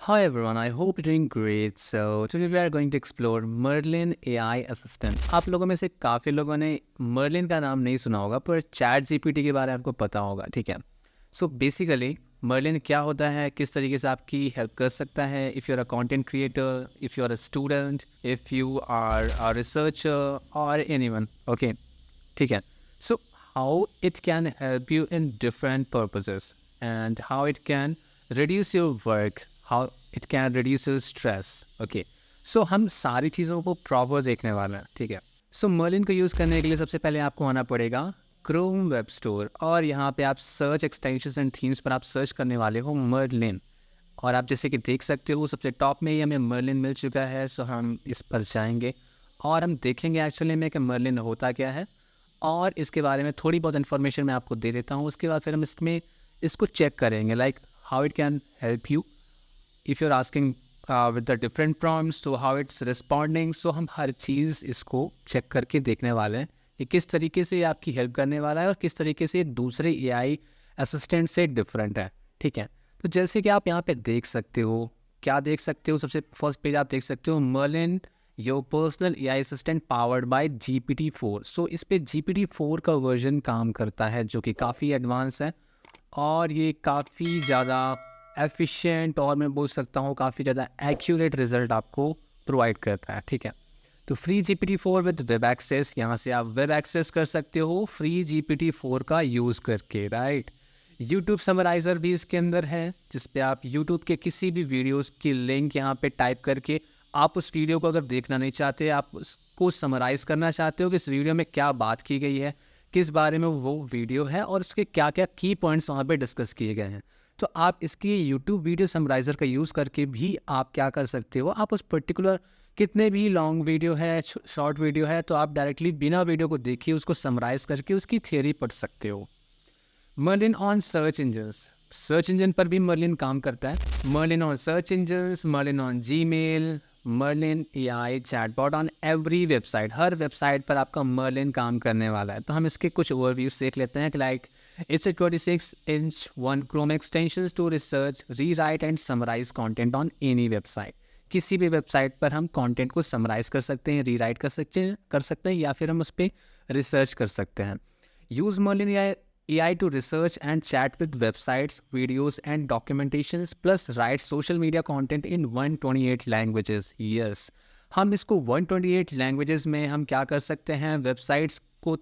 Hi everyone, I hope you're doing great. So today we are going to explore Merlin AI Assistant. आप लोगों में से काफ़ी लोगों ने Merlin का नाम नहीं सुना होगा पर चैट जीपीटी के बारे में आपको पता होगा, ठीक है। सो बेसिकली Merlin क्या होता है, किस तरीके से आपकी हेल्प कर सकता है। If you are a content creator, if you are a student, if you are a researcher और एनीवन, ओके, ठीक है। So how it can help you in different purposes and how it can reduce your work, how it can reduce your stress, okay. So हम सारी चीज़ों को proper देखने वाले हैं, ठीक है। सो मर्लिन को यूज़ करने के लिए सबसे पहले आपको आना पड़ेगा क्रोम वेब स्टोर और यहाँ पे आप सर्च एक्सटेंशंस एंड थीम्स पर आप सर्च करने वाले हो मर्लिन। और आप जैसे कि देख सकते हो सबसे टॉप में ही हमें मर्लिन मिल चुका है। सो हम इस पर जाएंगे और हम देखेंगे एक्चुअली में कि मर्लिन होता क्या है और इसके बारे में थोड़ी बहुत इन्फॉर्मेशन मैं आपको दे देता हूँ। उसके बाद फिर हम इसमें इसको चेक करेंगे like how it can help you if you're asking with the different prompts, so how it's responding. So हम हर चीज़ इसको चेक करके देखने वाले हैं कि किस तरीके से ये आपकी हेल्प करने वाला है और किस तरीके से दूसरे एआई असिस्टेंट से डिफरेंट है, ठीक है। तो जैसे कि आप यहाँ पे देख सकते हो, क्या देख सकते हो, सबसे फर्स्ट पेज आप देख सकते हो Merlin your personal AI assistant powered by GPT-4। So इस पे GPT-4 का वर्जन काम करता है जो कि काफ़ी एडवांस है और ये काफ़ी ज़्यादा एफिशिएंट और मैं बोल सकता हूँ काफ़ी ज़्यादा एक्यूरेट रिजल्ट आपको प्रोवाइड करता है, ठीक है। तो free GPT-4 with web access, यहाँ से आप वेब एक्सेस कर सकते हो फ्री GPT-4 का यूज़ करके, राइट। यूट्यूब समराइज़र भी इसके अंदर है जिस पे आप यूट्यूब के किसी भी वीडियोस की लिंक यहाँ पे टाइप करके आप उस वीडियो को अगर देखना नहीं चाहते, आप उसको समराइज़ करना चाहते हो कि इस वीडियो में क्या बात की गई है, किस बारे में वो वीडियो है और उसके क्या क्या की पॉइंट्स वहाँ पे डिस्कस किए गए हैं, तो आप इसकी यूट्यूब वीडियो समराइज़र का यूज़ करके भी आप क्या कर सकते हो, आप उस पर्टिकुलर कितने भी लॉन्ग वीडियो है, शॉर्ट वीडियो है, तो आप डायरेक्टली बिना वीडियो को देखिए उसको समराइज़ करके उसकी थियरी पढ़ सकते हो। Merlin on search engines, search engine पर भी मर्लिन काम करता है। Merlin on search engines, Merlin on Gmail, Merlin AI chatbot on every website, हर वेबसाइट पर आपका मर्लिन काम करने वाला है। तो हम इसके कुछ ओवरव्यूज देख लेते हैं। Like it's a 26-inch one Chrome extensions to research, rewrite and summarize content on any website। किसी भी वेबसाइट पर हम कंटेंट को समराइज कर सकते हैं, रीराइट कर सकते हैं या फिर हम उस पर रिसर्च कर सकते हैं। Use Merlin AI to research and chat with websites, videos and documentations plus write social media content in 128 languages। Yes, हम इसको 128 लैंग्वेजेस में हम क्या कर सकते हैं, वेबसाइट्स को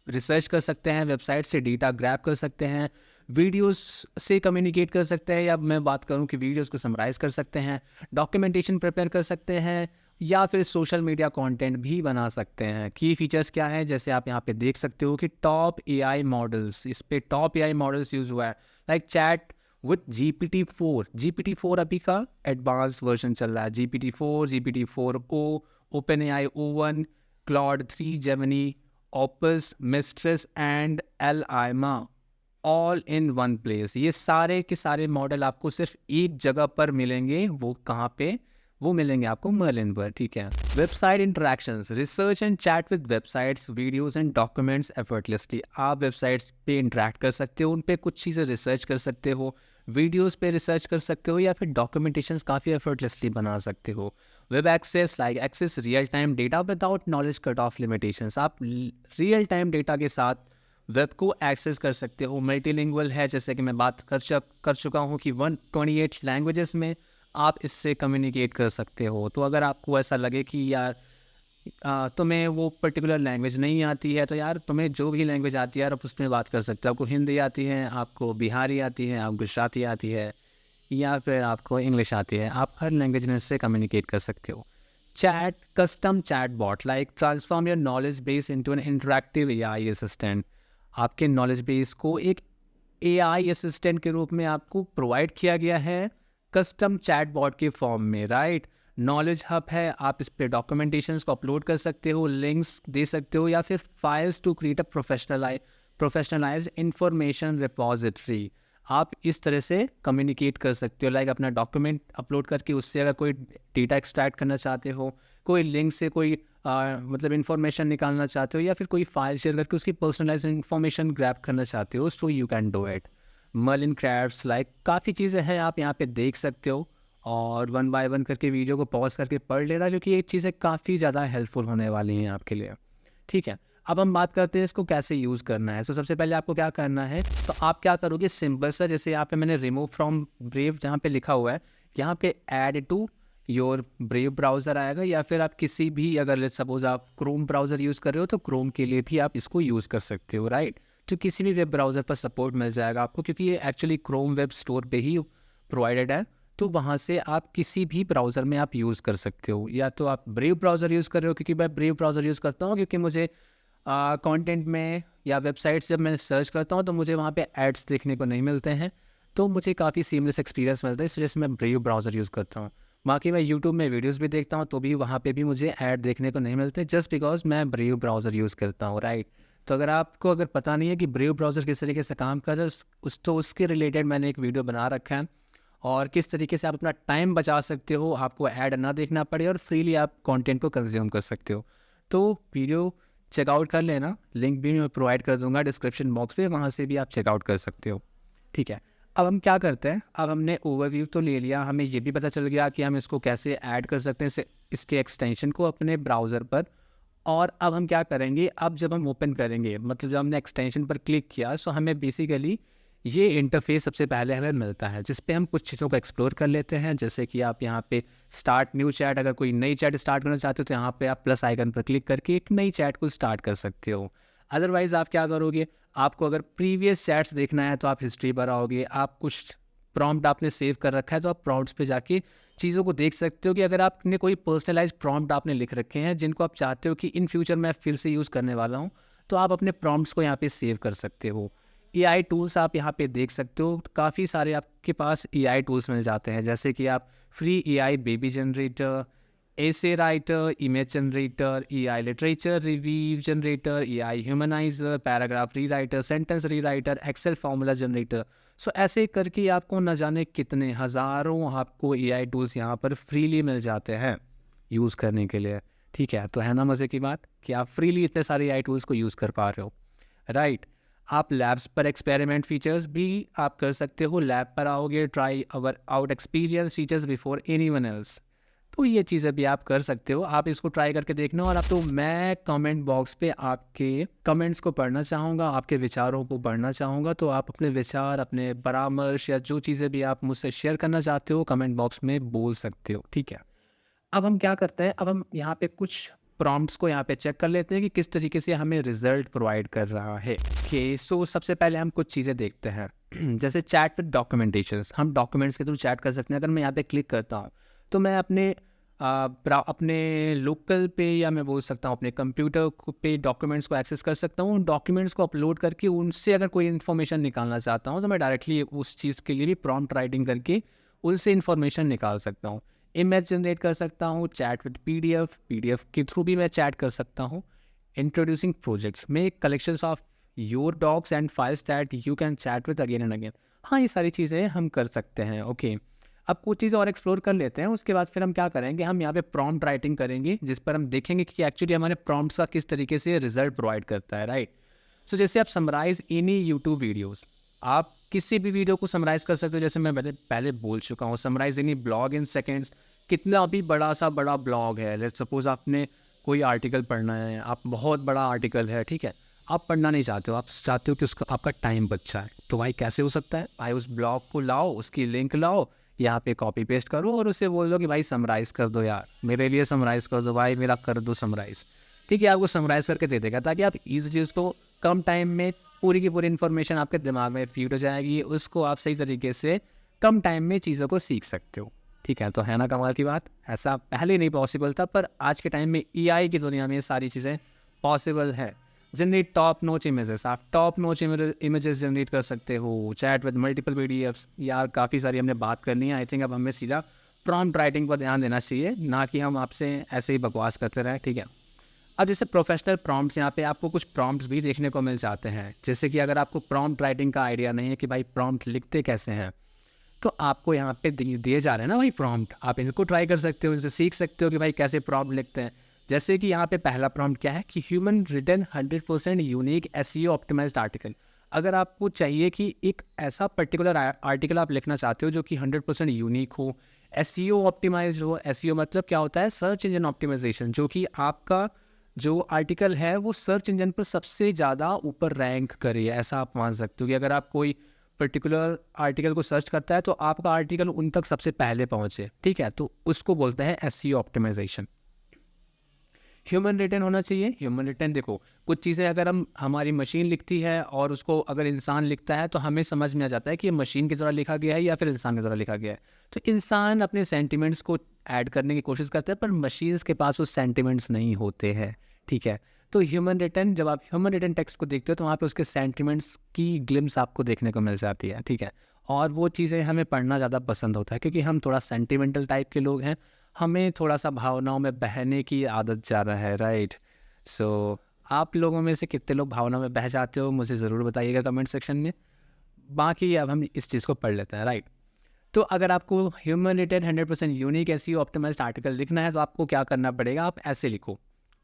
रिसर्च कर सकते हैं, वेबसाइट से डेटा ग्रैब कर सकते हैं, वीडियोस से कम्युनिकेट कर सकते हैं, या मैं बात करूं कि वीडियोस को समराइज़ कर सकते हैं, डॉक्यूमेंटेशन प्रिपेयर कर सकते हैं या फिर सोशल मीडिया कंटेंट भी बना सकते हैं। की फीचर्स क्या है, जैसे आप यहाँ पे देख सकते हो कि टॉप एआई मॉडल्स, इस पे टॉप एआई मॉडल्स यूज़ हुआ है लाइक चैट विथ GPT-4 अभी का एडवांस वर्जन चल रहा है। GPT-4, GPT-4o, open AI O1, Claude 3, Gemini, Opus, Mistral and Llama, all in one place. ये सारे के सारे मॉडल आपको सिर्फ एक जगह पर मिलेंगे। वो कहाँ पे, वो मिलेंगे आपको मर्लिन पर, ठीक है। Website interactions, research and chat with websites, videos and documents effortlessly. आप वेबसाइट्स पे इंटरेक्ट कर सकते हो, उन पे कुछ चीज़ें रिसर्च कर सकते हो, वीडियोस पे रिसर्च कर सकते हो या फिर डॉक्यूमेंटेशंस काफ़ी एफर्टलेसली बना सकते हो। Web access, like access real time data without knowledge cut off limitations. आप रियल टाइम डेटा के साथ वेब को एक्सेस कर सकते हो। मल्टीलिंगुअल है, जैसे कि मैं बात कर चुका हूँ कि 128 लैंग्वेजेस में आप इससे कम्युनिकेट कर सकते हो। तो अगर आपको ऐसा लगे कि यार तुम्हें वो पर्टिकुलर लैंग्वेज नहीं आती है, तो यार तुम्हें जो भी लैंग्वेज आती है यार आप उसमें बात कर सकते हो। आपको हिंदी आती है, आपको बिहारी आती है, आपको गुजराती आती है या फिर आपको इंग्लिश आती है, आप हर लैंग्वेज में इससे कम्युनिकेट कर सकते हो। Chat, custom chat bot, like transform your knowledge base into an interactive AI assistant. आपके नॉलेज बेस को एक एआई असिस्टेंट के रूप में आपको प्रोवाइड किया गया है कस्टम चैट बॉट के फॉर्म में, राइट। नॉलेज हब है, आप इस पे डॉक्यूमेंटेशंस को अपलोड कर सकते हो, लिंक्स दे सकते हो या फिर files to create a professionalized information repository. आप इस तरह से कम्युनिकेट कर सकते हो, लाइक अपना डॉक्यूमेंट अपलोड करके उससे अगर कोई डेटा एक्सट्रैक्ट करना चाहते हो, कोई लिंक से कोई मतलब इन्फॉर्मेशन निकालना चाहते हो या फिर कोई फाइल शेयर करके उसकी पर्सनलाइज्ड इन्फॉर्मेशन ग्रैब करना चाहते हो, so you can do it. Merlin crafts, like काफ़ी चीज़ें हैं आप यहाँ पे देख सकते हो और वन बाय वन करके वीडियो को पॉज करके पढ़ लेना, क्योंकि ये चीज़ें काफ़ी ज़्यादा हेल्पफुल होने वाली हैं आपके लिए। ठीक है, अब हम बात करते हैं इसको कैसे यूज़ करना है। तो सबसे पहले आपको क्या करना है, तो आप क्या करोगे, सिंपल सा, जैसे यहाँ पे मैंने रिमूव फ्रॉम ब्रेव जहाँ पे लिखा हुआ है, यहाँ पे add to your Brave browser आएगा, या फिर आप किसी भी, अगर लेट्स सपोज आप क्रोम ब्राउज़र यूज़ कर रहे हो तो क्रोम के लिए भी आप इसको यूज़ कर सकते हो, राइट। तो किसी भी वेब ब्राउज़र पर सपोर्ट मिल जाएगा आपको, क्योंकि ये एक्चुअली क्रोम वेब स्टोर पे ही प्रोवाइडेड है। तो वहाँ से आप किसी भी ब्राउज़र में आप यूज़ कर सकते हो, या तो आप ब्रेव ब्राउज़र यूज़ कर रहे हो, क्योंकि मैं ब्रेव ब्राउज़र यूज़ करता हूँ, क्योंकि मुझे कंटेंट में या वेबसाइट्स जब मैं सर्च करता हूँ तो मुझे वहाँ पे एड्स देखने को नहीं मिलते हैं, तो मुझे काफ़ी सीमलेस एक्सपीरियंस मिलता है, इस वजह से मैं ब्रेव ब्राउज़र यूज़ करता हूँ। बाकी मैं यूट्यूब में वीडियोस भी देखता हूँ तो भी वहाँ पे भी मुझे ऐड देखने को नहीं मिलते, जस्ट बिकॉज मैं ब्रेव ब्राउज़र यूज़ करता हूँ, राइट। तो अगर आपको अगर पता नहीं है कि ब्रेव ब्राउज़र किस तरीके से काम करता है, तो उसके रिलेटेड मैंने एक वीडियो बना रखा है, और किस तरीके से आप अपना टाइम बचा सकते हो, आपको ऐड ना देखना पड़े और फ्रीली आप कंटेंट को कंज्यूम कर सकते हो। तो वीडियो चेकआउट कर लेना, लिंक भी मैं प्रोवाइड कर दूंगा डिस्क्रिप्शन बॉक्स पे, वहाँ से भी आप चेकआउट कर सकते हो। ठीक है, अब हम क्या करते हैं, अब हमने ओवरव्यू तो ले लिया, हमें ये भी पता चल गया कि हम इसको कैसे ऐड कर सकते हैं इसके एक्सटेंशन को अपने ब्राउज़र पर। और अब हम क्या करेंगे, अब जब हम ओपन करेंगे, मतलब जब हमने एक्सटेंशन पर क्लिक किया, सो हमें बेसिकली ये इंटरफेस सबसे पहले हमें मिलता है, जिस पे हम कुछ चीज़ों को एक्सप्लोर कर लेते हैं। जैसे कि आप यहाँ पे स्टार्ट न्यू चैट, अगर कोई नई चैट स्टार्ट करना चाहते हो तो यहाँ पे आप प्लस आइकन पर क्लिक करके एक नई चैट को स्टार्ट कर सकते हो। अदरवाइज़ आप क्या करोगे, आपको अगर प्रीवियस चैट्स देखना है तो आप हिस्ट्री पर आओगे, आप कुछ प्रॉम्प्ट आपने सेव कर रखा है तो आप प्रॉम्प्ट्स पे जाके चीज़ों को देख सकते हो, कि अगर आपने कोई पर्सनलाइज प्रॉम्प्ट आपने लिख रखे हैं जिनको आप चाहते हो कि इन फ्यूचर मैं फिर से यूज़ करने वाला हूँ, तो आप अपने प्रॉम्प्ट्स को यहाँ पे सेव कर सकते हो। एआई टूल्स आप यहाँ पे देख सकते हो, काफ़ी सारे आपके पास एआई टूल्स मिल जाते हैं, जैसे कि आप free AI baby generator, essay writer, image generator, AI literature review generator, AI humanizer, paragraph rewriter, sentence rewriter, excel formula generator. So ऐसे करके आपको न जाने कितने हज़ारों आपको एआई टूल्स यहाँ पर फ्रीली मिल जाते हैं यूज़ करने के लिए। ठीक है, तो है ना मज़े की बात कि आप फ्रीली इतने सारे एआई टूल्स को यूज़ कर पा रहे हो, राइट। आप लैब्स पर एक्सपेरिमेंट फीचर्स भी आप कर सकते हो, लैब पर आओगे, try our out experience features before anyone else, तो ये चीज़ें भी आप कर सकते हो, आप इसको ट्राई करके देखना। और अब तो मैं कमेंट बॉक्स पे आपके कमेंट्स को पढ़ना चाहूँगा, आपके विचारों को पढ़ना चाहूँगा, तो आप अपने विचार, अपने परामर्श या जो चीज़ें भी आप मुझसे शेयर करना चाहते हो कमेंट बॉक्स में बोल सकते हो। ठीक है, अब हम क्या करते हैं, अब हम यहाँ पे कुछ प्रॉम्प्ट्स को यहाँ पे चेक कर लेते हैं कि किस तरीके से हमें रिजल्ट प्रोवाइड कर रहा है। सो सबसे पहले हम कुछ चीज़ें देखते हैं जैसे चैट विद डॉक्यूमेंटेशंस, हम डॉक्यूमेंट्स के थ्रू चैट कर सकते हैं। अगर मैं यहाँ पे क्लिक करता हूँ तो मैं अपने लोकल पे, या मैं बोल सकता हूँ अपने कंप्यूटर पे डॉक्यूमेंट्स को एक्सेस कर सकता हूँ। उन डॉक्यूमेंट्स को अपलोड करके उनसे अगर कोई इन्फॉर्मेशन निकालना चाहता हूँ तो मैं डायरेक्टली उस चीज़ के लिए भी प्रॉम्प्ट राइटिंग करके उनसे इन्फॉर्मेशन निकाल सकता हूँ। इमेज जनरेट कर सकता हूँ, चैट विद पीडीएफ के थ्रू भी मैं चैट कर सकता हूँ। इंट्रोड्यूसिंग प्रोजेक्ट्स में collections of your docs and files that you can chat with again and again. हाँ, ये सारी चीज़ें हम कर सकते हैं। ओके, अब कुछ चीज़ें और एक्सप्लोर कर लेते हैं, उसके बाद फिर हम क्या करेंगे, हम यहाँ पे प्रॉम्प्ट राइटिंग करेंगे, जिस पर हम देखेंगे कि एक्चुअली हमारे प्रॉम्प्ट्स का किस तरीके से रिजल्ट प्रोवाइड करता है, राइट। सो जैसे आप समराइज एनी यूट्यूब वीडियोस, आप किसी भी वीडियो को समराइज़ कर सकते हो, जैसे मैं पहले बोल चुका हूँ, summarise any blog in seconds. कितना भी बड़ा ब्लॉग है, लेट्स सपोज आपने कोई आर्टिकल पढ़ना है, आप बहुत बड़ा आर्टिकल है, ठीक है, आप पढ़ना नहीं चाहते हो, आप चाहते हो कि उसका आपका टाइम बच जाए, तो भाई कैसे हो सकता है, भाई उस ब्लॉग को लाओ, उसकी लिंक लाओ, यहाँ पे कॉपी पेस्ट करो और उससे बोल दो कि भाई समराइज़ कर दो यार, मेरे लिए समराइज़ कर दो भाई, मेरा कर दो समराइज़। ठीक है, आपको समराइज़ करके दे देगा, ताकि आप इस चीज़ को कम टाइम में पूरी की पूरी इन्फॉर्मेशन आपके दिमाग में फीड हो जाएगी, उसको आप सही तरीके से कम टाइम में चीज़ों को सीख सकते हो। ठीक है, तो है ना कमाल की बात, ऐसा पहले नहीं पॉसिबल था, पर आज के टाइम में एआई की दुनिया में ये सारी चीज़ें पॉसिबल है। जनरेट टॉप नोच इमेजेस, आप टॉप नोच इमेजेस जनरेट कर सकते हो, चैट विद मल्टीपल पीडीएफ्स, यार काफ़ी सारी हमने बात करनी है। आई थिंक अब हमें सीधा प्रॉम्प्ट राइटिंग पर ध्यान देना चाहिए, ना कि हम आपसे ऐसे ही बकवास करते रहें। ठीक है, अब जैसे प्रोफेशनल प्रॉम्प्ट्स, यहाँ पे आपको कुछ प्रॉम्प्ट्स भी देखने को मिल जाते हैं, जैसे कि अगर आपको प्रॉम्प्ट राइटिंग का आइडिया नहीं है कि भाई प्रॉम्प्ट लिखते कैसे हैं, तो आपको यहाँ पे दिए जा रहे हैं ना भाई प्रॉम्प्ट, आप इनको ट्राई कर सकते हो, इनसे सीख सकते हो कि भाई कैसे प्रॉम्प्ट लिखते हैं। जैसे कि यहाँ पे पहला प्रॉम्प्ट क्या है कि human written 100% unique SEO optimised article. अगर आपको चाहिए कि एक ऐसा पर्टिकुलर आर्टिकल आप लिखना चाहते हो जो कि 100% यूनिक हो, एसईओ ऑप्टिमाइज्ड हो। एसईओ मतलब क्या होता है? सर्च इंजन ऑप्टिमाइजेशन, जो कि आपका जो आर्टिकल है वो सर्च इंजन पर सबसे ज़्यादा ऊपर रैंक करे, ऐसा आप मान सकते हो कि अगर आप कोई पर्टिकुलर आर्टिकल को सर्च करता है तो आपका आर्टिकल उन तक सबसे पहले पहुंचे, ठीक है, तो उसको बोलते हैं एसईओ ऑप्टिमाइजेशन। ह्यूमन रिटर्न होना चाहिए। ह्यूमन रिटर्न, देखो कुछ चीज़ें अगर हमारी मशीन लिखती है और उसको अगर इंसान लिखता है तो हमें समझ में आ जाता है कि ये मशीन के द्वारा लिखा गया है या फिर इंसान के द्वारा लिखा गया है। तो इंसान अपने सेंटिमेंट्स को ऐड करने की कोशिश करता है, पर मशीन्स के पास वो सेंटिमेंट्स नहीं होते हैं, ठीक है। तो ह्यूमन रिटर्न, जब आप ह्यूमन रिटर्न टेक्स्ट को देखते हो तो वहाँ पे उसके सेंटिमेंट्स की ग्लिम्स आपको देखने को मिल जाती है, ठीक है। और वो चीज़ें हमें पढ़ना ज़्यादा पसंद होता है क्योंकि हम थोड़ा सेंटिमेंटल टाइप के लोग हैं, हमें थोड़ा सा भावनाओं में बहने की आदत ज़्यादा है, राइट। सो आप लोगों में से कितने लोग भावनाओं में बह जाते हो मुझे ज़रूर बताइएगा कमेंट सेक्शन में। बाकी अब हम इस चीज़ को पढ़ लेते हैं, राइट। तो अगर आपको human written 100% unique SEO optimised article लिखना है तो आपको क्या करना पड़ेगा? आप ऐसे लिखो।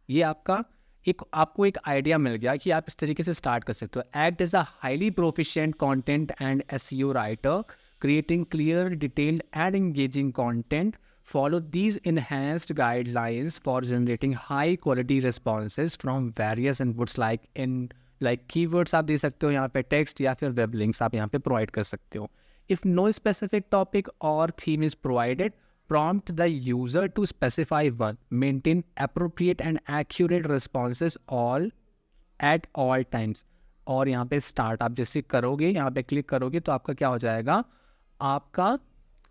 ये आपको एक आइडिया मिल गया कि आप इस तरीके से स्टार्ट कर सकते हो। Act as a highly proficient content and SEO writer, creating clear, detailed, and engaging content. Follow these enhanced guidelines for generating high quality responses from various inputs like keywords आप दे सकते हो यहाँ पे, text या फिर web links आप यहाँ पे provide कर सकते हो। If no specific topic or theme is provided, prompt the user to specify one. Maintain appropriate and accurate responses at all times. और यहाँ पे स्टार्ट आप जैसे करोगे, यहाँ पे क्लिक करोगे तो आपका क्या हो जाएगा? आपका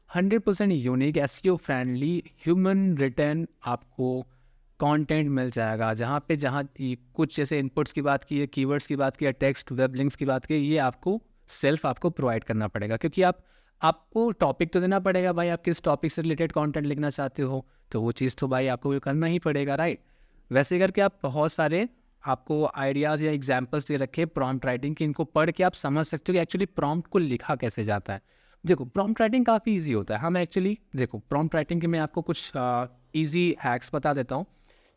100% unique SEO friendly human return आपको कंटेंट मिल जाएगा, जहाँ कुछ जैसे इनपुट्स की बात की है, कीवर्ड्स की बात की है, टेक्स्ट वेब लिंक्स की बात की है, ये आपको प्रोवाइड करना पड़ेगा क्योंकि आपको टॉपिक तो देना पड़ेगा भाई, आप किस टॉपिक से रिलेटेड कंटेंट लिखना चाहते हो, तो वो चीज़ तो भाई आपको करना ही पड़ेगा, राइट। वैसे करके आप बहुत सारे आपको आइडियाज़ या एग्जाम्पल्स दे रखे प्रॉम्प्ट राइटिंग की, इनको पढ़ के आप समझ सकते हो कि एक्चुअली प्रॉम्प्ट को लिखा कैसे जाता है। देखो प्रॉम्प्ट राइटिंग काफ़ी इजी होता है। हम एक्चुअली देखो प्रॉम्प्ट राइटिंग के मैं आपको कुछ इजी हैक्स बता देता हूँ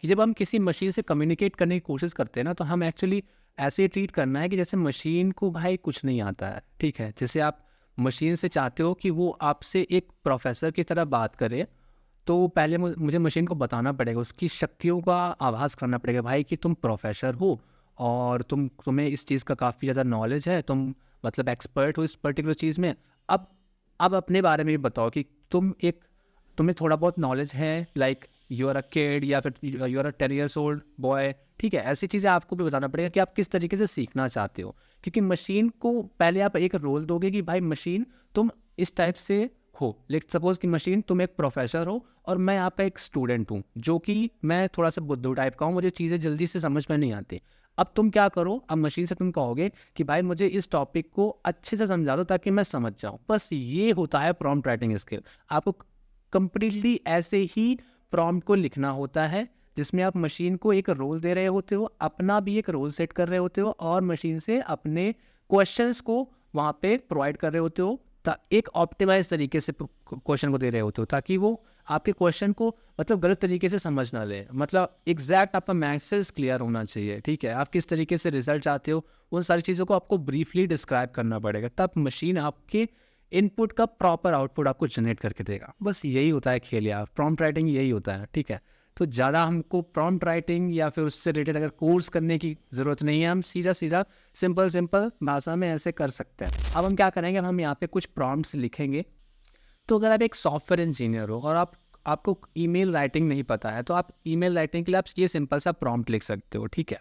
कि जब हम किसी मशीन से कम्युनिकेट करने की कोशिश करते हैं ना, तो हम एक्चुअली ऐसे ट्रीट करना है कि जैसे मशीन को भाई कुछ नहीं आता है, ठीक है। जैसे आप मशीन से चाहते हो कि वो आपसे एक प्रोफेसर की तरह बात करे, तो पहले मुझे मशीन को बताना पड़ेगा, उसकी शक्तियों का आभास करना पड़ेगा भाई कि तुम प्रोफेसर हो और तुम्हें इस चीज़ का काफ़ी ज़्यादा नॉलेज है, तुम मतलब एक्सपर्ट हो इस पर्टिकुलर चीज़ में। अब अपने बारे में भी बताओ कि तुम्हें थोड़ा बहुत नॉलेज है, like you are a kid या फिर you are a 10 years old boy, ठीक है। ऐसी चीज़ें आपको भी बताना पड़ेगा कि आप किस तरीके से सीखना चाहते हो, क्योंकि मशीन को पहले आप एक रोल दोगे कि भाई मशीन तुम इस टाइप से हो। लेट सपोज कि मशीन तुम एक प्रोफेसर हो और मैं आपका एक स्टूडेंट हूँ, जो कि मैं थोड़ा सा बुद्धू टाइप का हूँ, मुझे चीज़ें जल्दी से समझ में नहीं आती। अब तुम क्या करो, अब मशीन से तुम कहोगे कि भाई मुझे इस टॉपिक को अच्छे से समझा दो ताकि मैं समझ जाऊँ। बस ये होता है प्रॉम्प्ट राइटिंग स्किल। आपको कंप्लीटली ऐसे ही प्रॉम्प्ट को लिखना होता है, जिसमें आप मशीन को एक रोल दे रहे होते हो, अपना भी एक रोल सेट कर रहे होते हो और मशीन से अपने क्वेश्चंस को वहाँ पे प्रोवाइड कर रहे होते हो, एक ऑप्टिमाइज तरीके से क्वेश्चन को दे रहे होते हो ताकि वो आपके क्वेश्चन को मतलब गलत तरीके से समझ ना ले। मतलब एग्जैक्ट आपका मैसेज क्लियर होना चाहिए, ठीक है। आप किस तरीके से रिजल्ट चाहते हो, उन सारी चीज़ों को आपको ब्रीफली डिस्क्राइब करना पड़ेगा, तब मशीन आपके इनपुट का प्रॉपर आउटपुट आपको जनरेट करके देगा। बस यही होता है खेल यार, प्रॉम्प्ट राइटिंग यही होता है, ठीक है। तो ज़्यादा हमको प्रॉम्प्ट राइटिंग या फिर उससे रिलेटेड अगर कोर्स करने की ज़रूरत नहीं है, हम सीधा सिंपल भाषा में ऐसे कर सकते हैं। अब हम क्या करेंगे, हम यहाँ पे कुछ प्रॉम्प्ट्स लिखेंगे। तो अगर आप एक सॉफ्टवेयर इंजीनियर हो और आपको ईमेल राइटिंग नहीं पता है, तो आप ईमेल राइटिंग के लिए आप ये सिंपल सा प्रॉम्प्ट लिख सकते हो, ठीक है।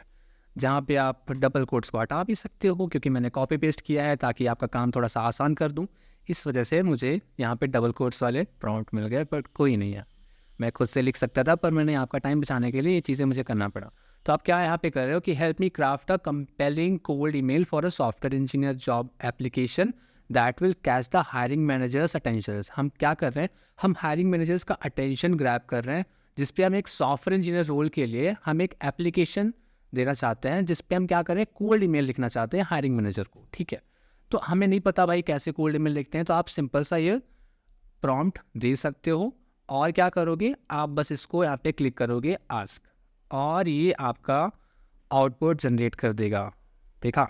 जहाँ पे आप डबल कोट्स को हटा भी सकते हो, क्योंकि मैंने कॉपी पेस्ट किया है ताकि आपका काम थोड़ा सा आसान कर दूँ, इस वजह से मुझे यहाँ पे डबल कोट्स वाले प्रॉम्प्ट मिल गए, पर कोई नहीं है, मैं खुद से लिख सकता था, पर मैंने आपका टाइम बचाने के लिए ये चीज़ें मुझे करना पड़ा। तो आप क्या यहाँ पे कर रहे हो कि help me craft a compelling cold email for a software engineer job application that will catch the hiring managers attention. हम क्या कर रहे हैं, हम हायरिंग मैनेजर्स का अटेंशन ग्रैब कर रहे हैं, जिसपे हम एक सॉफ्टवेयर इंजीनियर रोल के लिए हम एक एप्लीकेशन देना चाहते हैं, जिसपे हम क्या करें, कोल्ड ईमेल लिखना चाहते हैं हायरिंग मैनेजर को, ठीक है। तो हमें नहीं पता भाई कैसे कोल्ड ईमेल लिखते हैं, तो आप सिंपल सा ये प्रॉम्प्ट दे सकते हो और क्या करोगे, आप बस इसको यहाँ पे क्लिक करोगे आस्क, और ये आपका आउटपुट जनरेट कर देगा। देखा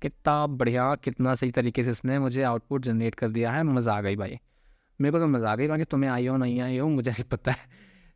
कितना बढ़िया, कितना सही तरीके से इसने मुझे आउटपुट जनरेट कर दिया है, मज़ा आ गई भाई। मेरे को तो मजाक ही, बाकी तुम्हें आई हो नहीं आई हो मुझे नहीं पता है,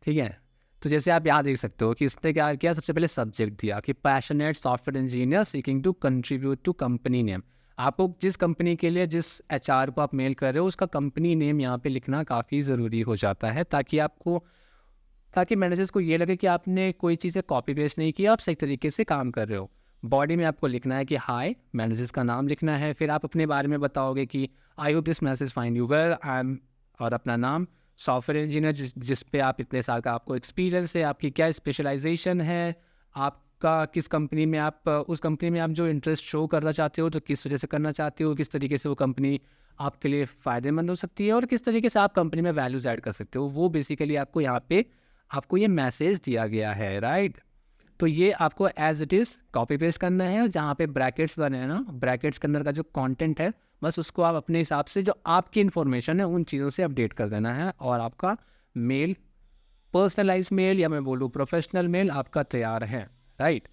ठीक है। तो जैसे आप यहाँ देख सकते हो कि इसने क्या किया, सबसे पहले सब्जेक्ट दिया कि passionate software engineer seeking to contribute to company name. आपको जिस कंपनी के लिए जिस एचआर को आप मेल कर रहे हो उसका कंपनी नेम यहाँ पे लिखना काफ़ी ज़रूरी हो जाता है, ताकि मैनेजर्स को ये लगे कि आपने कोई चीज़ें कॉपी पेस्ट नहीं किया, आप सही तरीके से काम कर रहे हो। बॉडी में आपको लिखना है कि हाय, मैनेजर्स का नाम लिखना है, फिर आप अपने बारे में बताओगे कि I hope this message find you well, I am, और अपना नाम, सॉफ्टवेयर इंजीनियर जिस पे आप इतने साल का आपको एक्सपीरियंस है, आपकी क्या स्पेशलाइजेशन है, आपका किस कंपनी में आप उस कंपनी में आप जो इंटरेस्ट शो करना चाहते हो तो किस वजह से करना चाहते हो, किस तरीके से वो कंपनी आपके लिए फ़ायदेमंद हो सकती है और किस तरीके से आप कंपनी में वैल्यूज़ ऐड कर सकते हो, वो बेसिकली आपको यहाँ पे आपको ये मैसेज दिया गया है, राइट। तो ये आपको as it is copy paste करना है, और जहाँ पे ब्रैकेट्स बने हैं ना, ब्रैकेट्स के अंदर का जो कंटेंट है बस उसको आप अपने हिसाब से जो आपकी इन्फॉर्मेशन है उन चीज़ों से अपडेट कर देना है, और आपका मेल, पर्सनलाइज मेल या मैं बोलूँ प्रोफेशनल मेल आपका तैयार है, राइट।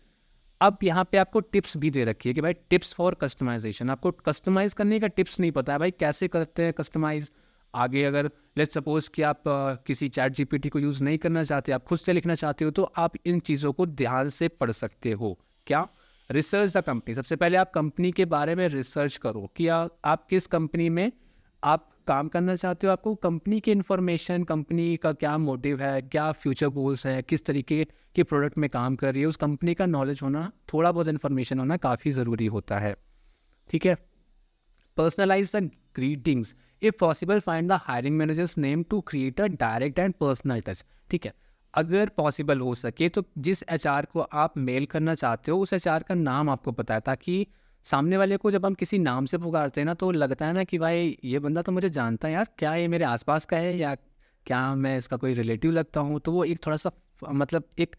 अब यहाँ पे आपको टिप्स भी दे रखी है कि भाई टिप्स फॉर कस्टमाइजेशन, आपको कस्टमाइज़ करने का टिप्स नहीं पता है भाई कैसे करते हैं कस्टमाइज़। आगे अगर लेट्स सपोज कि आप किसी चैट जीपीटी को यूज़ नहीं करना चाहते, आप खुद से लिखना चाहते हो, तो आप इन चीज़ों को ध्यान से पढ़ सकते हो। क्या? रिसर्च द कंपनी, सबसे पहले आप कंपनी के बारे में रिसर्च करो कि आप किस कंपनी में आप काम करना चाहते हो, आपको कंपनी की इन्फॉर्मेशन, कंपनी का क्या मोटिव है, क्या फ्यूचर गोल्स है, किस तरीके के प्रोडक्ट में काम कर रही है, उस कंपनी का नॉलेज होना, थोड़ा बहुत इन्फॉर्मेशन होना काफ़ी ज़रूरी होता है, ठीक है। Personalise the greetings, if possible find the hiring managers name to create a direct and personal touch, ठीक है। अगर पॉसिबल हो सके तो जिस एचआर को आप मेल करना चाहते हो उस एचआर का नाम आपको पता है, ताकि सामने वाले को जब हम किसी नाम से पुकारते हैं ना तो लगता है ना कि भाई ये बंदा तो मुझे जानता है यार, क्या ये मेरे आसपास का है या क्या मैं इसका कोई रिलेटिव लगता हूँ, तो वो एक थोड़ा सा मतलब एक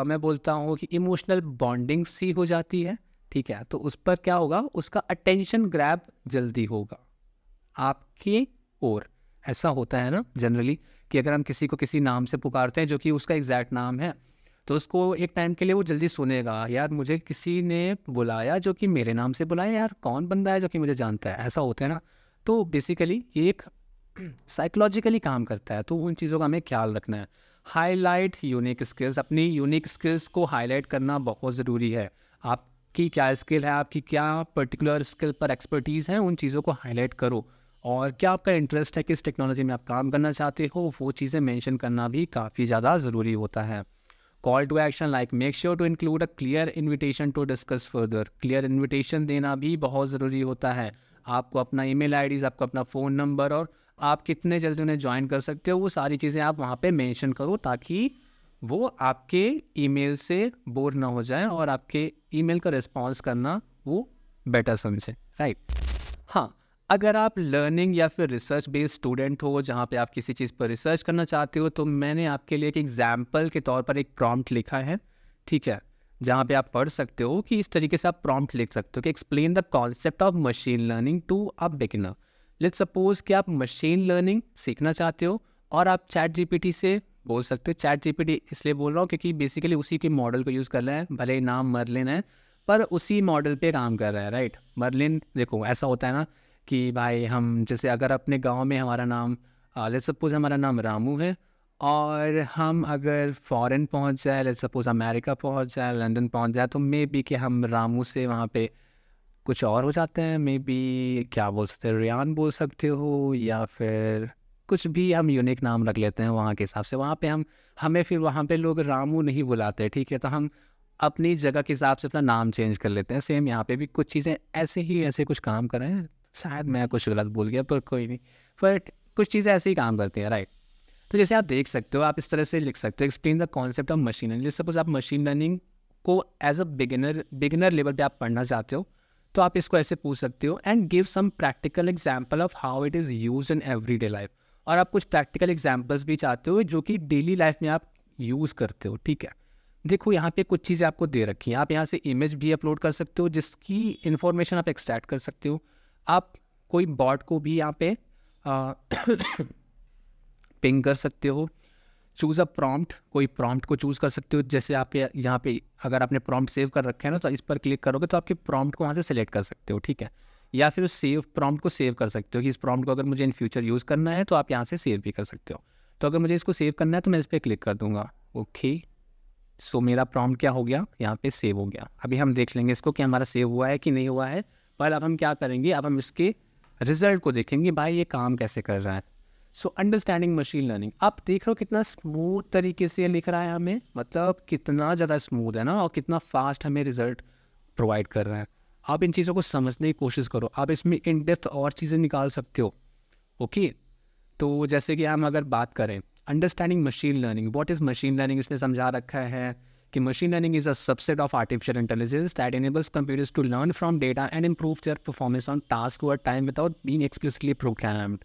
मैं बोलता हूँ कि इमोशनल बॉन्डिंग सी हो जाती है, ठीक है। तो उस पर क्या होगा, उसका अटेंशन ग्रैब जल्दी होगा आपकी ओर। ऐसा होता है ना जनरली कि अगर हम किसी को किसी नाम से पुकारते हैं जो कि उसका एग्जैक्ट नाम है, तो उसको एक टाइम के लिए वो जल्दी सुनेगा, यार मुझे किसी ने बुलाया जो कि मेरे नाम से बुलाया, यार कौन बंदा है जो कि मुझे जानता है, ऐसा होता है ना। तो बेसिकली ये एक साइकोलॉजिकली काम करता है, तो उन चीज़ों का हमें ख्याल रखना है। हाईलाइट यूनिक स्किल्स, अपनी यूनिक स्किल्स को हाईलाइट करना बहुत ज़रूरी है। आपकी क्या स्किल है, आपकी क्या पर्टिकुलर स्किल पर एक्सपर्टीज़ है, उन चीज़ों को हाईलाइट करो। और क्या आपका इंटरेस्ट है, किस टेक्नोलॉजी में आप काम करना चाहते हो, वो चीज़ें मेंशन करना भी काफ़ी ज़्यादा ज़रूरी होता है। Call to action like make sure to include a clear invitation to discuss further, clear invitation देना भी बहुत ज़रूरी होता है। आपको अपना ईमेल आईडीज़, आपको अपना फ़ोन नंबर और आप कितने जल्दी उन्हें ज्वाइन कर सकते हो, वो सारी चीज़ें आप वहाँ पे मेंशन करो, ताकि वो आपके ईमेल से बोर ना हो जाए और आपके ईमेल का रिस्पॉन्स करना वो बेटर समझे, राइट। हाँ, अगर आप लर्निंग या फिर रिसर्च बेस्ड स्टूडेंट हो जहाँ पे आप किसी चीज़ पर रिसर्च करना चाहते हो, तो मैंने आपके लिए एक एग्जाम्पल के तौर पर एक प्रॉम्प्ट लिखा है, ठीक है, जहाँ पे आप पढ़ सकते हो कि इस तरीके से आप प्रॉम्प्ट लिख सकते हो कि explain the concept of machine learning to a beginner. Let's suppose कि आप मशीन लर्निंग सीखना चाहते हो और आप चैट जीपीटी से बोल सकते हो। चैट जीपीटी इसलिए बोल रहा हूँ क्योंकि बेसिकली उसी के मॉडल को यूज़ कर रहे हैं, भले ही नाम मर्लिन है पर उसी मॉडल पे काम कर रहा है, राइट। मर्लिन देखो ऐसा होता है ना कि भाई हम जैसे अगर अपने गांव में हमारा नाम लेट्स सपोज हमारा नाम रामू है, और हम अगर फॉरेन पहुंच जाए, लेट्स सपोज अमेरिका पहुंच जाए, लंदन पहुंच जाए, तो मे बी कि हम रामू से वहाँ पे कुछ और हो जाते हैं, मे बी क्या बोल सकते हैं, रियान बोल सकते हो, या फिर कुछ भी हम यूनिक नाम रख लेते हैं वहाँ के हिसाब से। वहाँ पे हमें फिर वहाँ पे लोग रामू नहीं बुलाते, ठीक है, तो हम अपनी जगह के हिसाब से अपना नाम चेंज कर लेते हैं। सेम यहाँ पे भी कुछ चीज़ें ऐसे कुछ काम कर रहे हैं, शायद मैं कुछ गलत बोल गया पर कोई नहीं, बट कुछ चीज़ें ऐसे ही काम करती हैं, राइट। तो जैसे आप देख सकते हो, आप इस तरह से लिख सकते हो, explain the concept of machine learning. Suppose आप मशीन लर्निंग को एज अ बिगिनर लेवल पे आप पढ़ना चाहते हो, तो आप इसको ऐसे पूछ सकते हो, and give some practical example of how it is use in everyday life. और आप कुछ प्रैक्टिकल एग्जाम्पल्स भी चाहते हो जो कि डेली लाइफ में आप यूज़ करते हो, ठीक है। देखो यहाँ पे कुछ चीज़ें आपको दे रखी हैं, आप यहाँ से इमेज भी अपलोड कर सकते हो जिसकी इन्फॉर्मेशन आप एक्सट्रैक्ट कर सकते हो। आप कोई बॉट को भी यहाँ पे पिंग कर सकते हो। चूज़ अ प्रॉम्प्ट, कोई प्रॉम्प्ट को चूज़ कर सकते हो, जैसे आप यहाँ पे अगर आपने प्रॉम्प्ट सेव कर रखा है ना, तो इस पर क्लिक करोगे तो आपके प्रॉम्प्ट को वहाँ से सिलेक्ट कर सकते हो, ठीक है। या फिर उस सेव प्रॉम्प्ट को सेव कर सकते हो कि इस प्रॉम्प्ट को अगर मुझे इन फ्यूचर यूज़ करना है तो आप यहाँ से सेव भी कर सकते हो। तो अगर मुझे इसको सेव करना है तो मैं इस पर क्लिक कर दूंगा। ओके, सो मेरा प्रॉम्प्ट क्या हो गया, यहाँ पे सेव हो गया। अभी हम देख लेंगे इसको कि हमारा सेव हुआ है कि नहीं हुआ है। पर अब हम क्या करेंगे, अब हम इसके रिजल्ट को देखेंगे, भाई ये काम कैसे कर रहा है। सो अंडरस्टैंडिंग मशीन लर्निंग, आप देख रहे हो कितना स्मूथ तरीके से लिख रहा है हमें, मतलब कितना ज़्यादा स्मूथ है ना, और कितना फास्ट हमें रिजल्ट प्रोवाइड कर रहा है। आप इन चीज़ों को समझने की कोशिश करो, आप इसमें इन डेप्थ और चीज़ें निकाल सकते हो। ओके, तो जैसे कि हम अगर बात करें understanding machine learning, what is machine learning, इसने समझा रखा है कि machine learning is a subset of artificial intelligence that enables computers to learn from data and improve their performance on tasks over time without being explicitly programmed.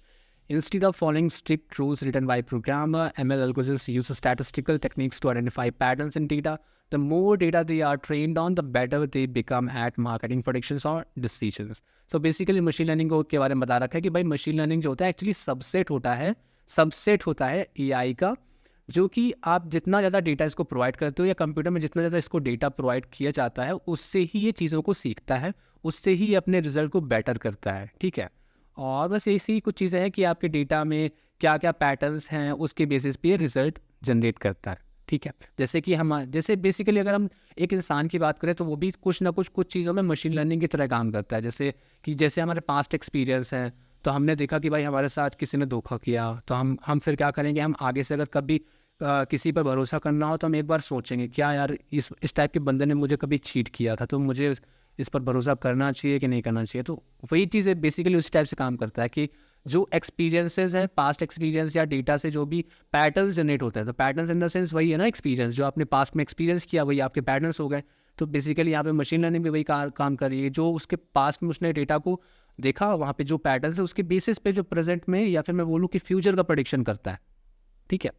Instead of following strict rules written by programmer, ML algorithms use statistical techniques to identify patterns in data. The more data they are trained on, the better they become at marketing predictions or decisions. So basically machine learning को के बारे में बता रखा है कि भाई machine learning जो होता है एक्चुअली सबसेट होता है AI का, जो कि आप जितना ज़्यादा डेटा इसको प्रोवाइड करते हो या कंप्यूटर में जितना ज़्यादा इसको डेटा प्रोवाइड किया जाता है उससे ही ये चीज़ों को सीखता है, उससे ही ये अपने रिजल्ट को बेटर करता है। ठीक है, और बस ऐसी कुछ चीज़ें हैं कि आपके डेटा में क्या क्या पैटर्न्स हैं उसके बेसिस पे ये रिजल्ट जनरेट करता है। ठीक है, जैसे कि जैसे बेसिकली अगर हम एक इंसान की बात करें तो वो भी कुछ ना कुछ चीज़ों में मशीन लर्निंग की तरह काम करता है। जैसे हमारे पास्ट एक्सपीरियंस है, तो हमने देखा कि भाई हमारे साथ किसी ने धोखा किया, तो हम फिर क्या करेंगे, हम आगे से अगर कभी किसी पर भरोसा करना हो तो हम एक बार सोचेंगे क्या यार इस टाइप के बंदे ने मुझे कभी चीट किया था, तो मुझे इस पर भरोसा करना चाहिए कि नहीं करना चाहिए। तो वही चीज़ बेसिकली उस टाइप से काम करता है कि जो एक्सपीरियंसेस हैं, पास्ट एक्सपीरियंस या डेटा से जो भी पैटर्न्स जनरेट होते हैं, तो पैटर्न्स इन द सेंस वही है ना, एक्सपीरियंस जो आपने पास्ट में एक्सपीरियंस किया वही आपके पैटर्न्स हो गए। तो बेसिकली यहाँ पे मशीन लर्निंग भी वही काम कर रही है, जो उसके पास्ट में उसने डेटा को देखा, वहाँ पे जो पैटर्न्स है उसके बेसिस पे जो प्रेजेंट में या फिर मैं बोलूँ कि फ्यूचर का प्रेडिक्शन करता है। ठीक है,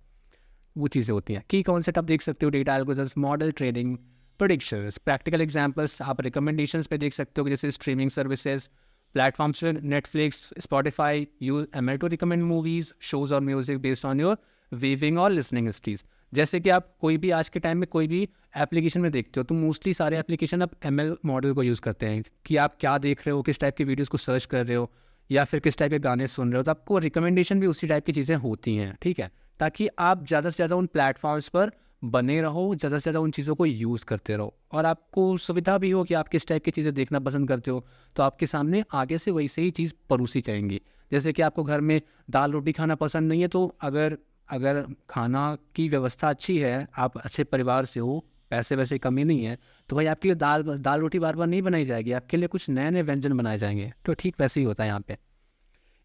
वो चीज़ें होती हैं। की कॉन्सेप्ट आप देख सकते हो, data algorithms, model training, predictions, practical examples आप रिकमेंडेशंस पे देख सकते हो, जैसे स्ट्रीमिंग सर्विसेज प्लेटफॉर्म्स पे Netflix, Spotify use ML to recommend movies, shows और music based on your viewing और लिसनिंग हिस्ट्रीज। जैसे कि आप कोई भी आज के टाइम में कोई भी एप्लीकेशन में देखते हो तो मोस्टली सारे एप्लीकेशन आप एमएल मॉडल को यूज़ करते हैं कि आप क्या देख रहे हो, किस टाइप की वीडियोज़ को सर्च कर रहे हो या फिर किस टाइप के गाने सुन रहे हो, तो आपको रिकमेंडेशन भी उसी टाइप की चीज़ें होती हैं। ठीक है, ताकि आप ज़्यादा से ज़्यादा उन प्लेटफॉर्म्स पर बने रहो, ज़्यादा से ज़्यादा उन चीज़ों को यूज़ करते रहो, और आपको सुविधा भी हो कि आप किस टाइप की चीज़ें देखना पसंद करते हो, तो आपके सामने आगे से वैसे ही चीज़ परोसी जाएंगी। जैसे कि आपको घर में दाल रोटी खाना पसंद नहीं है, तो अगर खाना की व्यवस्था अच्छी है, आप अच्छे परिवार से हो, पैसे वैसे कमी नहीं है, तो भाई आपके लिए दाल रोटी बार बार नहीं बनाई जाएगी, आपके लिए कुछ नए नए व्यंजन बनाए जाएंगे। तो ठीक वैसे ही होता है यहाँ पे।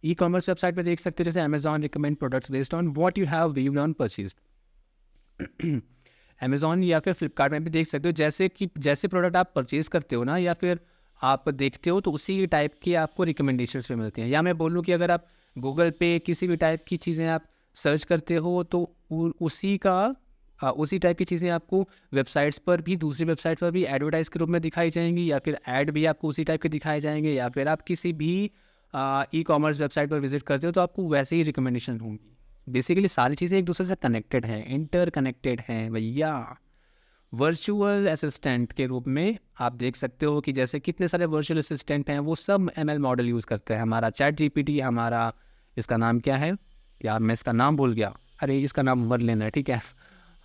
ई कॉमर्स वेबसाइट पे देख सकते हो, जैसे Amazon recommend products based on what you have viewed on purchase. Amazon या फिर फ्लिपकार्ट में भी देख सकते हो, जैसे प्रोडक्ट आप परचेज करते हो ना या फिर आप देखते हो, तो उसी टाइप की आपको रिकमेंडेशंस पे मिलती हैं। या मैं बोलूँ कि अगर आप गूगल पे किसी भी टाइप की चीज़ें आप सर्च करते हो तो उसी टाइप की चीज़ें आपको वेबसाइट्स पर भी, दूसरी वेबसाइट पर भी एडवर्टाइज के रूप में दिखाई जाएंगी, या फिर ऐड भी आपको उसी टाइप के दिखाए जाएंगे, या फिर आप किसी भी ई कॉमर्स वेबसाइट पर विजिट करते हो तो आपको वैसे ही रिकमेंडेशन होंगी। बेसिकली सारी चीज़ें एक दूसरे से कनेक्टेड हैं, इंटरकनेक्टेड हैं भैया। वर्चुअल असिस्टेंट के रूप में आप देख सकते हो कि जैसे कितने सारे वर्चुअल असिस्टेंट हैं, वो सब एमएल मॉडल यूज़ करते हैं। हमारा चैट जीपीटी, हमारा इसका नाम क्या है यार, मैं इसका नाम भूल गया, अरे इसका नाम मर्लिन है। ठीक है,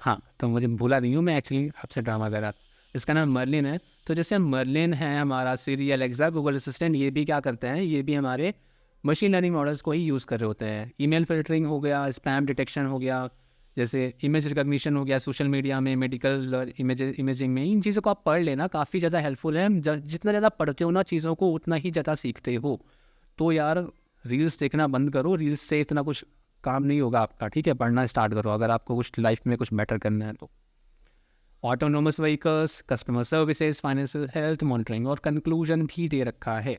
हाँ, तो मुझे भूला नहीं हूँ मैं, एक्चुअली आपसे ड्रामा कर रहा था। इसका नाम मर्लिन है। तो जैसे मर्लिन है, हमारा सिरी, एलेक्सा, गूगल असिस्टेंट, ये भी क्या करते हैं, ये भी हमारे मशीन लर्निंग मॉडल्स को ही यूज़ कर रहे होते हैं। ईमेल फिल्टरिंग हो गया, स्पैम डिटेक्शन हो गया, जैसे इमेज रिकग्निशन हो गया, सोशल मीडिया में, मेडिकल इमेजिंग में, इन चीज़ों को आप पढ़ लेना, काफ़ी ज़्यादा हेल्पफुल है। जितना ज़्यादा पढ़ते हो ना चीज़ों को, उतना ही ज़्यादा सीखते हो। तो यार रील्स देखना बंद करो, रील्स से इतना कुछ काम नहीं होगा आपका। ठीक है, पढ़ना स्टार्ट करो अगर आपको कुछ लाइफ में कुछ बेटर करना है तो। Autonomous vehicles, customer services, financial health monitoring, और कंक्लूजन भी दे रखा है।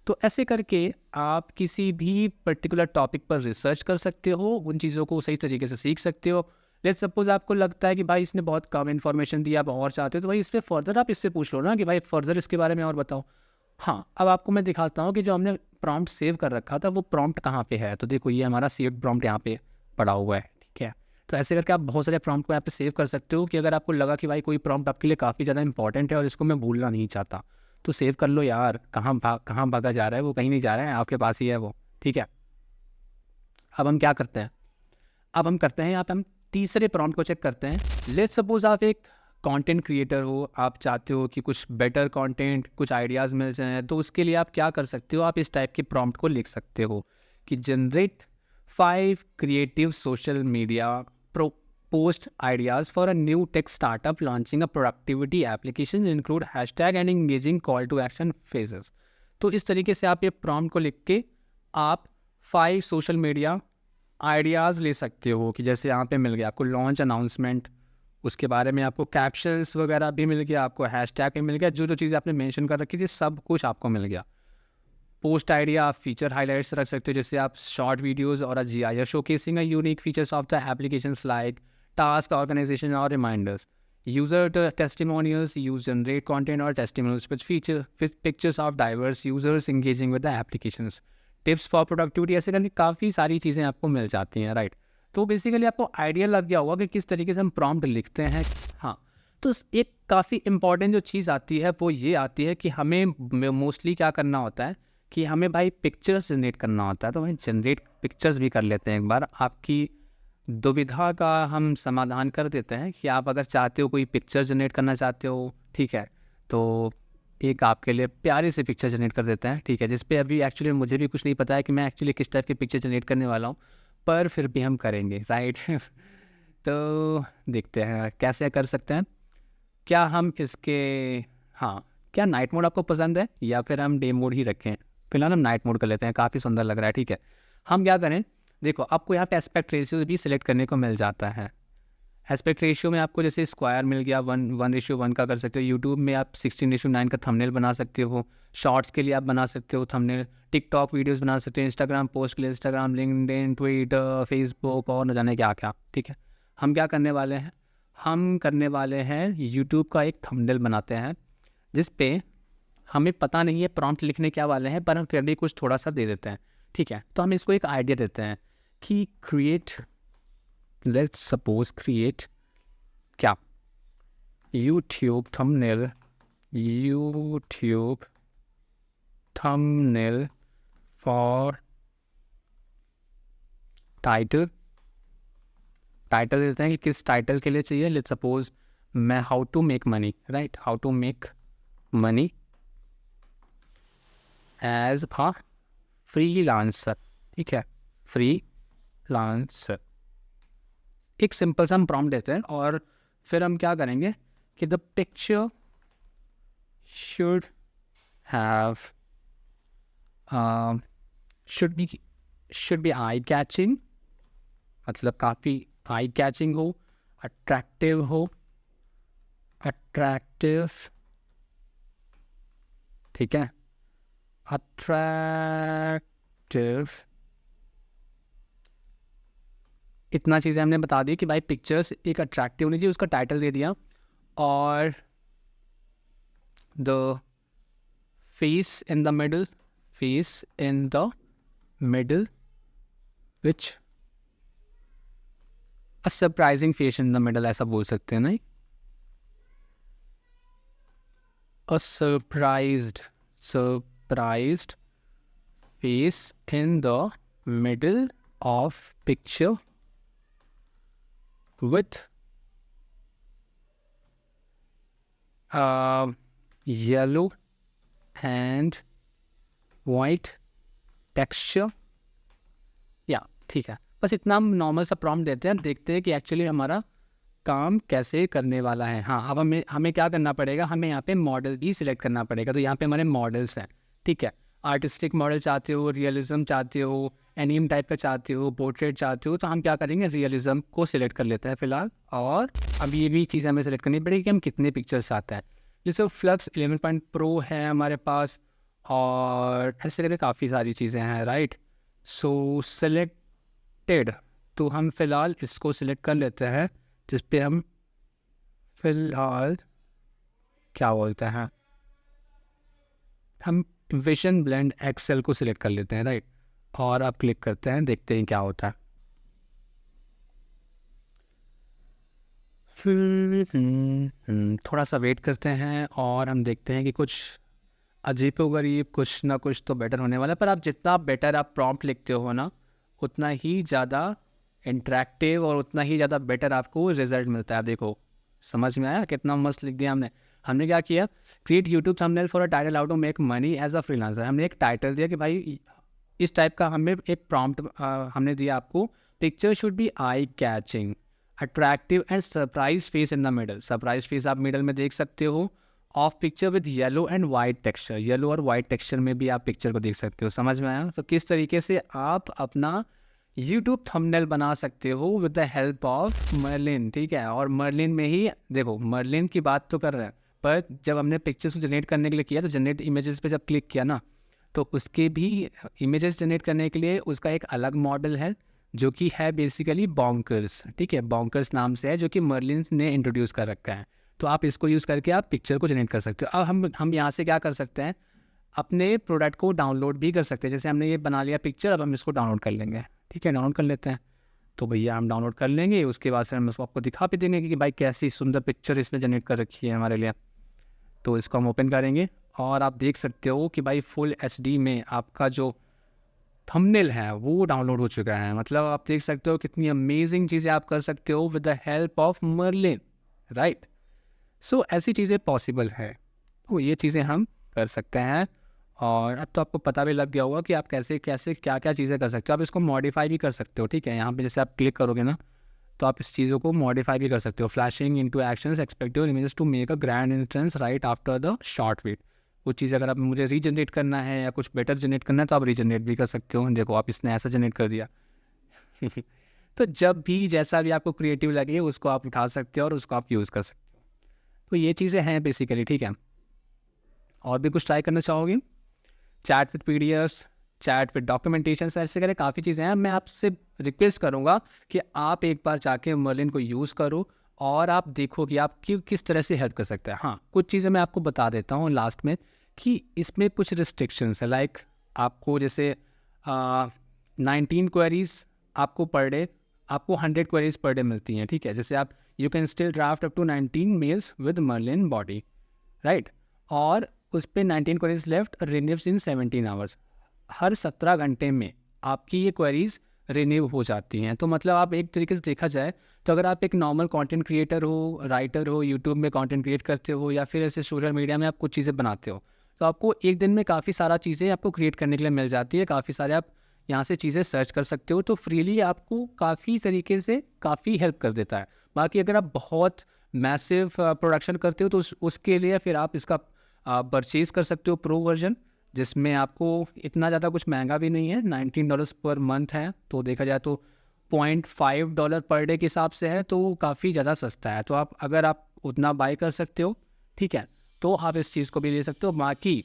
तो ऐसे करके आप किसी भी पर्टिकुलर टॉपिक पर रिसर्च कर सकते हो, उन चीज़ों को सही तरीके से सीख सकते हो। लेट्स सपोज आपको लगता है कि भाई इसने बहुत कम इन्फॉर्मेशन दी, आप और चाहते हो, तो भाई इस पर फर्दर आप इससे पूछ लो ना कि भाई फर्दर इसके बारे में और बताओ। हाँ, अब आपको मैं दिखाता हूँ कि जो हमने प्रॉम्प्ट सेव कर रखा था वो प्रॉम्प्ट कहाँ पे है। तो देखो, ये हमारा सेव प्रॉम्प्ट यहाँ पे पड़ा हुआ है। ठीक है, तो ऐसे करके आप बहुत सारे प्रॉम्प्ट को यहाँ पे सेव कर सकते हो कि अगर आपको लगा कि भाई कोई प्रॉम्प्ट आपके लिए काफ़ी ज़्यादा इंपॉर्टेंट है और इसको मैं भूलना नहीं चाहता, तो सेव कर लो यार, कहाँ भागा जा रहा है वो, कहीं नहीं जा रहा है, आपके पास ही है वो, ठीक है। अब हम क्या करते हैं, अब हम करते हैं यहाँ पे हम तीसरे प्रॉम्प्ट को चेक करते हैं। लेट्स सपोज आप एक कंटेंट क्रिएटर हो, आप चाहते हो कि कुछ बेटर कंटेंट, कुछ आइडियाज़ मिल जाएं, तो उसके लिए आप क्या कर सकते हो, आप इस टाइप के प्रॉम्प्ट को लिख सकते हो कि generate 5 creative social media post ideas for a new tech startup launching a productivity application include hashtag and engaging call to action phases. तो इस तरीके से आप ये प्रॉम्प्ट को लिख के आप 5 सोशल मीडिया आइडियाज़ ले सकते हो कि जैसे यहाँ पे मिल गया आपको लॉन्च अनाउंसमेंट, उसके बारे में आपको कैप्शंस वगैरह भी मिल गया, आपको हैशटैग भी मिल गया, जो जो चीज़ें आपने मेंशन कर रखी थी सब कुछ आपको मिल गया। पोस्ट आइडिया आप फीचर हाइलाइट्स रख सकते हो, जैसे आप शॉर्ट वीडियोस और GIF showcasing unique features of the applications like task organization और reminders. User testimonials use generate content और testimonials with pictures of diverse users engaging with the applications. Tips for productivity, ऐसे करके काफ़ी सारी चीज़ें आपको मिल जाती हैं, राइट। तो बेसिकली आपको आइडिया लग गया होगा कि किस तरीके से हम प्रॉम्प्ट लिखते हैं। हाँ, तो एक काफ़ी इंपॉर्टेंट जो चीज़ आती है वो ये आती है कि हमें मोस्टली क्या करना होता है कि हमें भाई पिक्चर्स जनरेट करना होता है। तो भाई जनरेट पिक्चर्स भी कर लेते हैं एक बार, आपकी दुविधा का हम समाधान कर देते हैं कि आप अगर चाहते हो कोई पिक्चर जनरेट करना चाहते हो, ठीक है, तो एक आपके लिए प्यारी सी पिक्चर जनरेट कर देते हैं, ठीक है, जिस पे अभी एक्चुअली मुझे भी कुछ नहीं पता है कि मैं एक्चुअली किस टाइप की पिक्चर जनरेट करने वाला हूँ, पर फिर भी हम करेंगे, राइट। तो देखते हैं कैसे कर सकते हैं। क्या हम इसके, हाँ, क्या नाइट मोड आपको पसंद है या फिर हम डे मोड ही रखें? फिलहाल हम नाइट मोड कर लेते हैं, काफ़ी सुंदर लग रहा है, ठीक है। हम क्या करें, देखो आपको यहाँ पे एस्पेक्ट रेशियो भी सिलेक्ट करने को मिल जाता है। एस्पेक्ट रेशियो में आपको जैसे स्क्वायर मिल गया, 1:1 का कर सकते हो। यूट्यूब में आप 16:9 का थंबनेल बना सकते हो। शॉर्ट्स के लिए आप बना सकते हो थंबनेल। टिकटॉक वीडियोस बना सकते हो। इंस्टाग्राम पोस्ट के लिए इंस्टाग्राम, लिंक्डइन, ट्विटर, फेसबुक और न जाने क्या क्या, ठीक है। हम क्या करने वाले हैं, हम करने वाले हैं यूट्यूब का एक थंबनेल बनाते हैं जिस पे हमें पता नहीं है प्रॉम्प्ट लिखने क्या वाले हैं, पर हम फिर भी कुछ थोड़ा सा दे देते हैं, ठीक है। तो हम इसको एक आइडिया देते हैं कि क्रिएट, लेट्स सपोज क्रिएट क्या, यूट्यूब थंबनेल फॉर टाइटल देते हैं कि किस टाइटल के लिए चाहिए। लेट्स सपोज मैं how to make money, right, how to make money as a freelancer, ठीक है, फ्रीलांसर। एक सिंपल सा हम प्रॉम्प्ट देते हैं और फिर हम क्या करेंगे कि the picture should have should be eye catching, मतलब काफ़ी आई कैचिंग हो, अट्रैक्टिव हो, अट्रैक्टिव, ठीक है, अट्रैक्टिव। इतना चीज़ें हमने बता दी कि भाई पिक्चर्स एक अट्रैक्टिव होनी चाहिए, उसका टाइटल दे दिया, और the face in the middle which a surprising face in the middle, ऐसा बोल सकते हैं, नहीं, a surprised face in the middle of picture with yellow and white texture, या ठीक है। बस इतना हम नॉर्मल सा प्रॉम्प्ट देते हैं, देखते हैं कि एक्चुअली हमारा काम कैसे करने वाला है। हाँ, अब हमें क्या करना पड़ेगा, हमें यहाँ पे मॉडल भी सिलेक्ट करना पड़ेगा। तो यहाँ पे हमारे मॉडल्स हैं, ठीक है। आर्टिस्टिक मॉडल चाहते हो, रियलिज्म चाहते हो, एनीम टाइप का चाहते हो, पोर्ट्रेट चाहते हो, तो हम क्या करेंगे, रियलिज्म को सिलेक्ट कर लेते हैं फिलहाल। और अब ये भी चीज़ हमें सिलेक्ट करनी पड़ेगी कि हम कितने पिक्चर्स चाहते हैं। जैसे फ्लक्स 11 प्रो है हमारे पास, और ऐसे करके काफ़ी सारी चीज़ें हैं, राइट। सो सिलेक्टेड, तो हम फिलहाल इसको सिलेक्ट कर लेते हैं, जिस पे हम फिलहाल क्या बोलते हैं, हम विजन ब्लेंड एक्सेल को सिलेक्ट कर लेते हैं, राइट। और अब क्लिक करते हैं, देखते हैं क्या होता है। थोड़ा सा वेट करते हैं और हम देखते हैं कि कुछ अजीबोगरीब कुछ ना कुछ तो बेटर होने वाला है, पर आप जितना बेटर आप प्रॉम्प्ट लिखते हो ना, उतना ही ज़्यादा इंटरेक्टिव और उतना ही ज़्यादा बेटर आपको रिजल्ट मिलता है। देखो, समझ में आया कितना मस्त लिख दिया हमने। हमने क्या किया, create YouTube thumbnail for a title how to make money as a freelancer. हमने एक टाइटल दिया कि भाई इस टाइप का, हमें एक प्रॉम्प्ट हमने दिया आपको, picture should be eye catching, attractive and surprise face in the middle. Surprise face आप मिडल में देख सकते हो, of picture with yellow and white texture. Yellow और वाइट टेक्सचर में भी आप पिक्चर को देख सकते हो। समझ में आया? तो किस तरीके से आप अपना यूट्यूब थंबनेल बना सकते हो with the help of Merlin, ठीक है। और मर्लिन में ही देखो, मर्लिन की बात तो कर रहे हैं, पर जब हमने पिक्चर्स को जनरेट करने के लिए किया, तो जनरेट इमेजेस पे जब क्लिक किया ना, तो उसके भी इमेजेस जनरेट करने के लिए उसका एक अलग मॉडल है, जो कि है बेसिकली बॉन्कर्स, ठीक है। बॉन्कर्स नाम से है, जो कि मर्लिन ने इंट्रोड्यूस कर रखा है। तो आप इसको यूज़ करके आप पिक्चर को जनरेट कर सकते हो। अब हम यहाँ से क्या कर सकते हैं, अपने प्रोडक्ट को डाउनलोड भी कर सकते हैं। जैसे हमने ये बना लिया पिक्चर, अब हम इसको डाउनलोड कर लेंगे, ठीक है। डाउनलोड कर लेते हैं, तो भैया हम डाउनलोड कर लेंगे। उसके बाद फिर हम इसको आपको दिखा भी देंगे कि भाई कैसी सुंदर पिक्चर इसने जनरेट कर रखी है हमारे लिए। तो इसको हम ओपन करेंगे और आप देख सकते हो कि भाई फुल HD में आपका जो थंबनेल है वो डाउनलोड हो चुका है। मतलब आप देख सकते हो कितनी अमेजिंग चीज़ें आप कर सकते हो with the help of Merlin, right. So ऐसी चीज़ें पॉसिबल है, तो ये चीज़ें हम कर सकते हैं। और अब तो आपको पता भी लग गया होगा कि आप कैसे कैसे क्या क्या चीज़ें कर सकते हो। आप इसको मॉडिफाई भी कर सकते हो, ठीक है। यहाँ पे जैसे आप क्लिक करोगे ना, तो आप इस चीज़ों को मॉडिफाई भी कर सकते हो। Flashing into actions, expect your images to make a grand entrance right after the short wait. कुछ चीज़ अगर आप मुझे रीजनरेट करना है या कुछ बेटर जनरेट करना है, तो आप रीजनरेट भी कर सकते हो। देखो, आप इसने ऐसा जनरेट कर दिया। तो जब भी जैसा भी आपको क्रिएटिव लगे, उसको आप उठा सकते हो और उसको आप यूज़ कर सकते हो। तो ये चीज़ें हैं बेसिकली, ठीक है। और भी कुछ ट्राई करना चाहोगे? Chat with PDFs, chat with documentation, ऐसे करे काफ़ी चीज़ें हैं। मैं आपसे रिक्वेस्ट करूँगा कि आप एक बार जाके मर्लिन को यूज़ करो और आप देखो कि आप किस तरह से हेल्प कर सकते हैं। हाँ, कुछ चीज़ें मैं आपको बता देता हूँ लास्ट में, कि इसमें कुछ रिस्ट्रिक्शंस है। लाइक आपको जैसे 19 क्वेरीज आपको पर डे, आपको 100 क्वेरीज पर डे मिलती हैं, ठीक है। जैसे आप you can still draft up to 19 mails with Merlin body, right. और उस पर 19 queries left renews in 17 hours. हर 17 घंटे में आपकी ये क्वेरीज रिन्यू हो जाती हैं। तो मतलब आप एक तरीके से देखा जाए, तो अगर आप एक नॉर्मल कंटेंट क्रिएटर हो, राइटर हो, यूट्यूब में कंटेंट क्रिएट करते हो, या फिर ऐसे सोशल मीडिया में आप कुछ चीज़ें बनाते हो, तो आपको एक दिन में काफ़ी सारा चीज़ें आपको क्रिएट करने के लिए मिल जाती है। काफ़ी सारे आप यहाँ से चीज़ें सर्च कर सकते हो, तो फ्रीली आपको काफ़ी तरीके से काफ़ी हेल्प कर देता है। बाकी अगर आप बहुत मैसिव प्रोडक्शन करते हो, तो उसके लिए फिर आप इसका परचेज़ कर सकते हो प्रो वर्जन, जिसमें आपको इतना ज़्यादा कुछ महंगा भी नहीं है, $19 पर मंथ है। तो देखा जाए तो $0.5 पर डे के हिसाब से है, तो काफ़ी ज़्यादा सस्ता है। तो अगर आप उतना बाय कर सकते हो, ठीक है, तो आप इस चीज़ को भी ले सकते हो। बाकी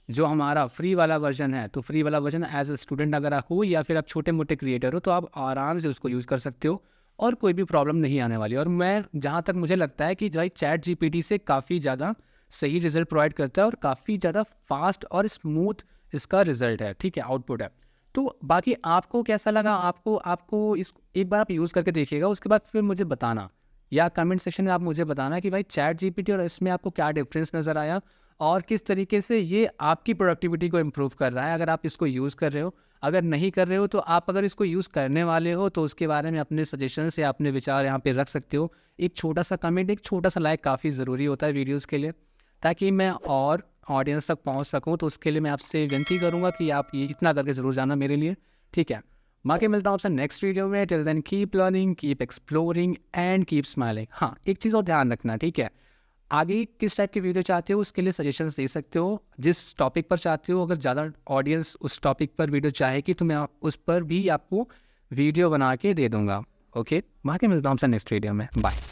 जो हमारा फ्री वाला वर्जन है, तो फ्री वाला वर्जन एज अ स्टूडेंट अगर आप हो, या फिर आप छोटे मोटे क्रिएटर हो, तो आप आराम से उसको यूज़ कर सकते हो और कोई भी प्रॉब्लम नहीं आने वाली। और मैं जहाँ तक मुझे लगता है कि भाई चैट GPT से काफ़ी ज़्यादा सही रिजल्ट प्रोवाइड करता है और काफ़ी ज़्यादा फास्ट और स्मूथ इसका रिजल्ट है, ठीक है, आउटपुट है। तो बाकी आपको कैसा लगा, आपको आपको इस एक बार आप यूज़ करके देखिएगा, उसके बाद फिर मुझे बताना, या कमेंट सेक्शन में आप मुझे बताना कि भाई चैट GPT और इसमें आपको क्या डिफरेंस नज़र आया और किस तरीके से ये आपकी प्रोडक्टिविटी को इम्प्रूव कर रहा है, अगर आप इसको यूज़ कर रहे हो। अगर नहीं कर रहे हो, तो आप अगर इसको यूज़ करने वाले हो, तो उसके बारे में अपने सजेशंस या अपने विचार यहाँ पे रख सकते हो। एक छोटा सा कमेंट, एक छोटा सा लाइक काफ़ी ज़रूरी होता है वीडियोज़ के लिए, ताकि मैं और ऑडियंस तक पहुँच सकूँ। तो उसके लिए मैं आपसे विनती करूँगा कि आप ये इतना करके ज़रूर जाना मेरे लिए, ठीक है। बाकी मिलता हूँ आपसे नेक्स्ट वीडियो में। Till then keep learning, keep exploring and keep smiling. हाँ, एक चीज़ और ध्यान रखना, ठीक है। आगे किस टाइप की वीडियो चाहते हो, उसके लिए सजेशंस दे सकते हो। जिस टॉपिक पर चाहते हो, अगर ज़्यादा ऑडियंस उस टॉपिक पर वीडियो चाहेगी, तो मैं उस पर भी आपको वीडियो बना के दे दूँगा। ओके, बाकी मिलता हूँ आपसे नेक्स्ट वीडियो में। बाय।